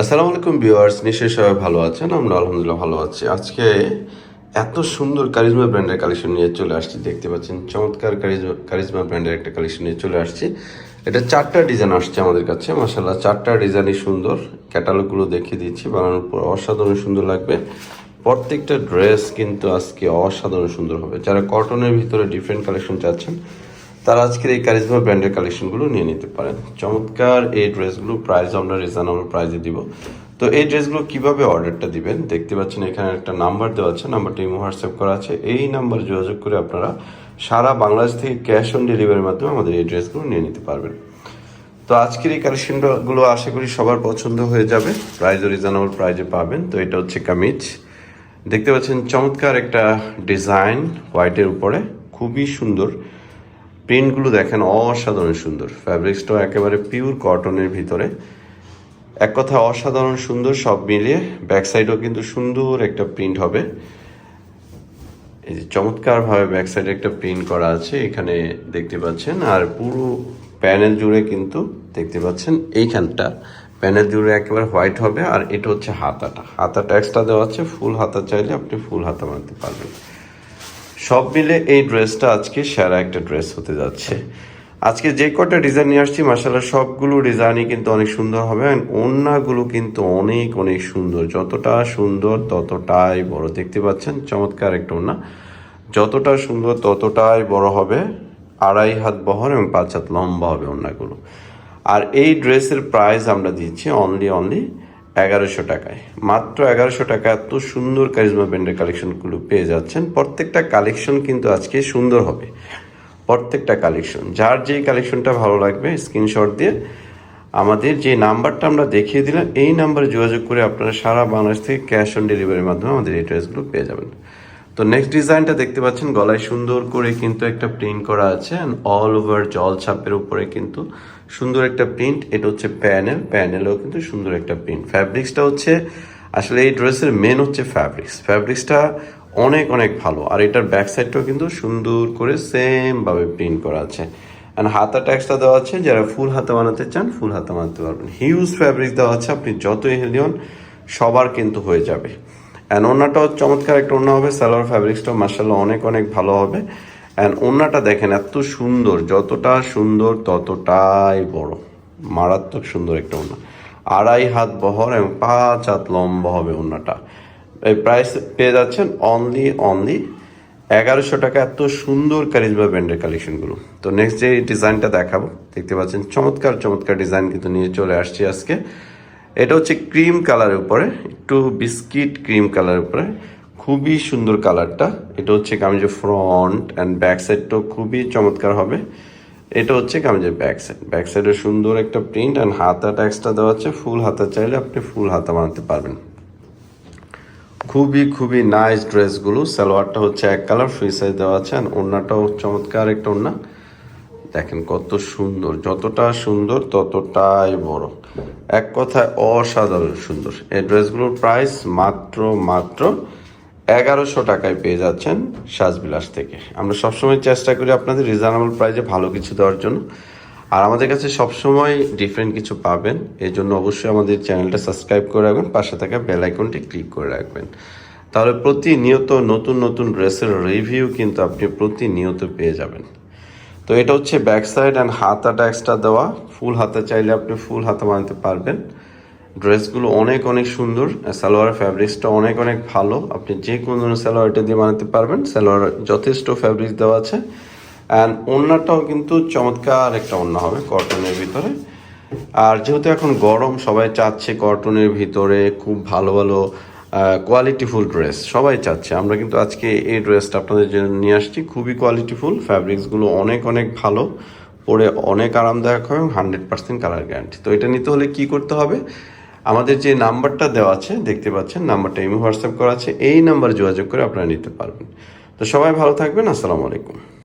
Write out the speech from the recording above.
আসসালামু আলাইকুম ভিউয়ার্স, নিশ্চয়ই সবাই ভালো আছেন। আমরা আলহামদুলিল্লাহ ভালো আছি। আজকে এত সুন্দর কারিজমা ব্র্যান্ডের কালেকশন নিয়ে চলে আসছি। দেখতে পাচ্ছেন চমৎকার কারিজমা ব্র্যান্ডের একটা কালেকশন নিয়ে চলে আসছি। এটা 4টা ডিজাইন আসছে আমাদের কাছে। মাশাআল্লাহ 4টা ডিজাইনই সুন্দর। ক্যাটালগুলো দেখিয়ে দিচ্ছি, বানানোর পর অসাধারণ সুন্দর লাগবে। প্রত্যেকটা ড্রেস কিন্তু আজকে অসাধারণ সুন্দর হবে। যারা কটনের ভিতরে ডিফারেন্ট কালেকশন চাচ্ছেন তারা আজকের এই কারিজমা ব্র্যান্ডের কালেকশনগুলো নিয়ে নিতে পারেন। চমৎকার এই ড্রেসগুলো প্রাইস আমরা রিজনেবল প্রাইসে দিব। তো এই ড্রেসগুলো কিভাবে অর্ডারটা দিবেন দেখতে পাচ্ছেন, এখানে একটা নাম্বার দেওয়া আছে, নাম্বারটা ইমো হোয়াটসঅ্যাপ করা আছে। এই নাম্বার যোগাযোগ করে আপনারা সারা বাংলাদেশ থেকে ক্যাশ অন ডেলিভারির মাধ্যমে আমাদের এই ড্রেসগুলো নিয়ে নিতে পারবেন। তো আজকের এই কালেকশনগুলো আশা করি সবার পছন্দ হয়ে যাবে, প্রাইসও রিজনেবল প্রাইসে পাবেন। তো এটা হচ্ছে কামিজ, দেখতে পাচ্ছেন চমৎকার একটা ডিজাইন হোয়াইটের উপরে, খুবই সুন্দর। প্রিন্টগুলো দেখেন অসাধারণ সুন্দর, ফ্যাব্রিক্সটাও একেবারে পিওর কটনের ভিতরে, এক কথা অসাধারণ সুন্দর। সব মিলিয়ে ব্যাক সাইডও কিন্তু সুন্দর একটা প্রিন্ট হবে। এই যে চমৎকারভাবে ব্যাক সাইডে একটা প্রিন্ট করা আছে এখানে দেখতে পাচ্ছেন। আর পুরো প্যানেল জুড়ে কিন্তু দেখতে পাচ্ছেন এইখানটা প্যানেল জুড়ে একেবারে হোয়াইট হবে। আর এটা হচ্ছে হাতাটা এক্সট্রা দেওয়া আছে, ফুল হাতা চাইলে আপনি ফুল হাতা মারতে পারবেন। সব মিলে এই ড্রেসটা আজকে সেরা একটা ড্রেস হতে যাচ্ছে। আজকে যে কটা ডিজাইন নিয়ে আসছি মাশাআল্লাহ সবগুলো ডিজাইনই কিন্তু অনেক সুন্দর হবে। ওড়নাগুলো কিন্তু অনেক অনেক সুন্দর, যতটা সুন্দর ততটাই বড়। দেখতে পাচ্ছেন চমৎকার একটা ওড়না, যতটা সুন্দর ততটাই বড় হবে। 2.5 হাত বহর এবং 5 হাত লম্বা হবে ওড়নাগুলো। আর এই ড্রেসের প্রাইস আমরা দিচ্ছি অনলি 1100 টাকায়, মাত্র 1100 টাকা। এত সুন্দর কারিজমা ব্র্যান্ডের কালেকশনগুলো পেয়ে যাচ্ছেন। প্রত্যেকটা কালেকশন কিন্তু আজকে সুন্দর হবে, প্রত্যেকটা কালেকশন। যার যেই কালেকশনটা ভালো লাগবে স্ক্রিনশট দিয়ে আমাদের যে নাম্বারটা আমরা দেখিয়ে দিলাম এই নাম্বারে যোগাযোগ করে আপনারা সারা বাংলাদেশ থেকে ক্যাশ অন ডেলিভারির মাধ্যমে আমাদের এই ড্রেসগুলো পেয়ে যাবেন। তো নেক্সট ডিজাইনটা দেখতে পাচ্ছেন, গলায় সুন্দর করে কিন্তু একটা প্রিন্ট করা আছে, অল ওভার জল ছাপের উপরে কিন্তু সুন্দর একটা প্রিন্ট। এটা হচ্ছে প্যানেলেও কিন্তু সুন্দর একটা প্রিন্ট। ফ্যাব্রিক্সটা হচ্ছে আসলে এই ড্রেসের মেন হচ্ছে ফ্যাব্রিক্সটা অনেক অনেক ভালো। আর এটার ব্যাক সাইডটাও কিন্তু সুন্দর করে সেমভাবে প্রিন্ট করা আছে। অ্যান্ড হাতাটা এক্সট্রা দেওয়া আছে, যারা ফুল হাতা বানাতে চান ফুল হাতা বানাতে পারবেন। হিউজ ফ্যাব্রিক দেওয়া আছে, আপনি যতই হেলদি হন সবার কিন্তু হয়ে যাবে। অ্যান্ড ওড়নাটাও চমৎকার একটা ওড়না হবে। সালোয়ার ফ্যাব্রিক্সটাও মার্শাল্লাহ অনেক অনেক ভালো হবে। অ্যান্ড ওড়নাটা দেখেন এত সুন্দর, যতটা সুন্দর ততটাই বড়, মারাত্মক সুন্দর একটা ওড়না। 2.5 হাত বহর এবং 5 হাত লম্বা হবে ওড়নাটা। এই প্রাইস পেয়ে যাচ্ছেন অনলি 1100 টাকা। এত সুন্দর কারিজমা ব্র্যান্ডের কালেকশনগুলো। তো নেক্সট যে ডিজাইনটা দেখাবো দেখতে পাচ্ছেন চমৎকার চমৎকার ডিজাইন কিন্তু নিয়ে চলে আসছি আজকে। এটা হচ্ছে ক্রিম কালারের উপরে, একটু বিস্কিট ক্রিম কালারের উপরে, খুবই সুন্দর কালারটা। এটা হচ্ছে কামিজের ফ্রন্ট অ্যান্ড ব্যাক সাইডটাও খুবই চমৎকার হবে। এটা হচ্ছে কামিজের ব্যাক সাইডে সুন্দর একটা প্রিন্ট অ্যান্ড হাতাটা এক্সট্রা দেওয়া আছে। ফুল হাতা চাইলে আপনি ফুল হাতা বানাতে পারবেন। খুবই খুবই নাইস ড্রেসগুলো। সালোয়ারটা হচ্ছে এক কালার, ফ্রি সাইজ দেওয়া আছে। আর ওড়নাটাও চমৎকার একটা ওড়না, দেখেন কত সুন্দর, যতটা সুন্দর ততটাই বড়, এক কথায় অসাধারণ সুন্দর। এই ড্রেসগুলোর প্রাইস মাত্র 1100 টাকায় পেয়ে যাচ্ছেন সাজবিলাস থেকে। আমরা সবসময় চেষ্টা করি আপনাদের রিজনেবল প্রাইসে ভালো কিছু দেওয়ার জন্য। আর আমাদের কাছে সবসময় ডিফারেন্ট কিছু পাবেন, এই জন্য অবশ্যই আমাদের চ্যানেলটা সাবস্ক্রাইব করে রাখবেন, পাশে থাকা বেল আইকনটি ক্লিক করে রাখবেন। তাহলে প্রতিনিয়ত নতুন নতুন ড্রেসের রিভিউ কিন্তু আপনি প্রতিনিয়ত পেয়ে যাবেন। তো এটা হচ্ছে ব্যাক সাইড অ্যান্ড হাতাটা এক্সট্রা দেওয়া, ফুল হাতা চাইলে আপনি ফুল হাতা বানাতে পারবেন। ড্রেসগুলো অনেক অনেক সুন্দর। সালোয়ার ফ্যাব্রিক্সটা অনেক অনেক ভালো, আপনি যে কোনো ধরনের সালোয়ার এটা দিয়ে বানাতে পারবেন। সালোয়ার যথেষ্ট ফ্যাব্রিক্স দেওয়া আছে। অ্যান্ড ওড়নাটাও কিন্তু চমৎকার একটা ওড়না হবে কটনের ভিতরে। আর যেহেতু এখন গরম, সবাই চাচ্ছে কটনের ভিতরে খুব ভালো ভালো কোয়ালিটিফুল ড্রেস সবাই চাচ্ছে। আমরা কিন্তু আজকে এই ড্রেসটা আপনাদের জন্য নিয়ে আসছি, খুবই কোয়ালিটিফুল। ফ্যাব্রিক্সগুলো অনেক অনেক ভালো, পরে অনেক আরামদায়ক হয় এবং 100% কালার গ্যারান্টি। তো এটা নিতে হলে কি করতে হবে, আমাদের যে নাম্বারটা দেওয়া আছে দেখতে পাচ্ছেন, নাম্বারটা ইমো হোয়াটসঅ্যাপ করা আছে, এই নাম্বারে যোগাযোগ করে আপনারা নিতে পারবেন। তো সবাই ভালো থাকবেন, আসসালামু আলাইকুম।